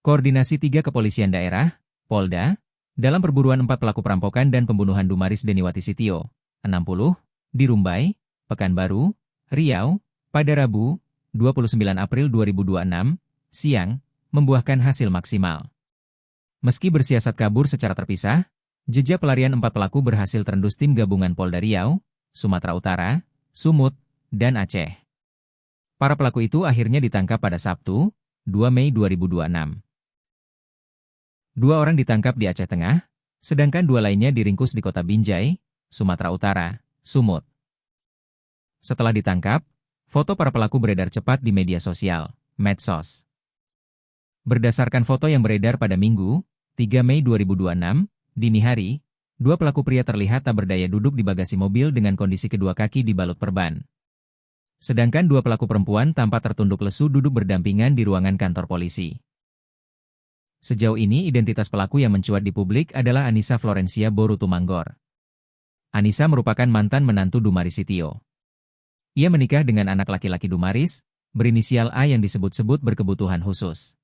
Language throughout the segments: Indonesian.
Koordinasi 3 kepolisian daerah, Polda, dalam perburuan 4 pelaku perampokan dan pembunuhan Dumaris Deniwati Sitio, 60, di Rumbai, Pekanbaru, Riau, pada Rabu, 29 April 2026, siang, membuahkan hasil maksimal. Meski bersiasat kabur secara terpisah, jejak pelarian 4 pelaku berhasil terendus tim gabungan Polda Riau, Sumatera Utara, Sumut, dan Aceh. Para pelaku itu akhirnya ditangkap pada Sabtu, 2 Mei 2026. 2 orang ditangkap di Aceh Tengah, sedangkan 2 lainnya diringkus di kota Binjai, Sumatera Utara, Sumut. Setelah ditangkap, foto para pelaku beredar cepat di media sosial, medsos. Berdasarkan foto yang beredar pada Minggu, 3 Mei 2026, dini hari, 2 pelaku pria terlihat tak berdaya duduk di bagasi mobil dengan kondisi kedua kaki dibalut perban. Sedangkan 2 pelaku perempuan tampak tertunduk lesu duduk berdampingan di ruangan kantor polisi. Sejauh ini identitas pelaku yang mencuat di publik adalah Anissa Florencia Boru Tumanggor. Anissa merupakan mantan menantu Dumaris Sitio. Ia menikah dengan anak laki-laki Dumaris, berinisial A yang disebut-sebut berkebutuhan khusus.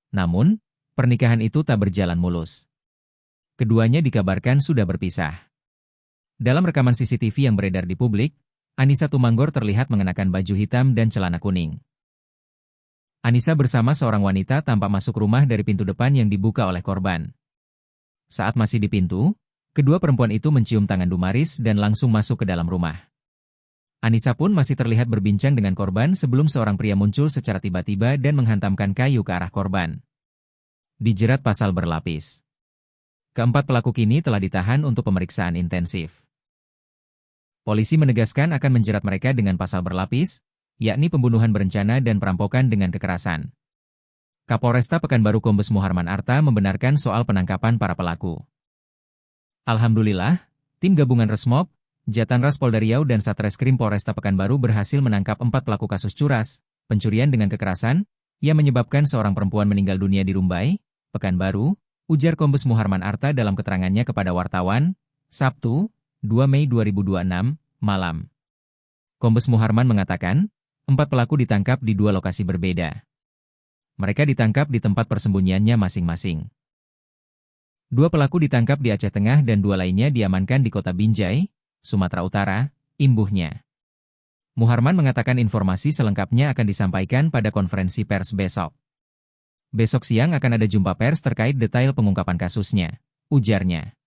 Namun, pernikahan itu tak berjalan mulus. Keduanya dikabarkan sudah berpisah. Dalam rekaman CCTV yang beredar di publik, Anissa Tumanggor terlihat mengenakan baju hitam dan celana kuning. Anissa bersama seorang wanita tampak masuk rumah dari pintu depan yang dibuka oleh korban. Saat masih di pintu, kedua perempuan itu mencium tangan Dumaris dan langsung masuk ke dalam rumah. Anissa pun masih terlihat berbincang dengan korban sebelum seorang pria muncul secara tiba-tiba dan menghantamkan kayu ke arah korban. Dijerat pasal berlapis. Keempat pelaku kini telah ditahan untuk pemeriksaan intensif. Polisi menegaskan akan menjerat mereka dengan pasal berlapis, yakni pembunuhan berencana dan perampokan dengan kekerasan. Kapolresta Pekanbaru Kombes Muharman Arta membenarkan soal penangkapan para pelaku. Alhamdulillah, tim gabungan Resmob, Jatanras Polda Riau dan Satreskrim Polresta Pekanbaru berhasil menangkap 4 pelaku kasus curas, pencurian dengan kekerasan, yang menyebabkan seorang perempuan meninggal dunia di Rumbai, Pekanbaru, ujar Kombes Muharman Arta dalam keterangannya kepada wartawan, Sabtu, 2 Mei 2026, malam. Kombes Muharman mengatakan, 4 pelaku ditangkap di 2 lokasi berbeda. Mereka ditangkap di tempat persembunyiannya masing-masing. 2 pelaku ditangkap di Aceh Tengah dan 2 lainnya diamankan di kota Binjai, Sumatera Utara, imbuhnya. Muharman mengatakan informasi selengkapnya akan disampaikan pada konferensi pers besok. Besok siang akan ada jumpa pers terkait detail pengungkapan kasusnya, ujarnya.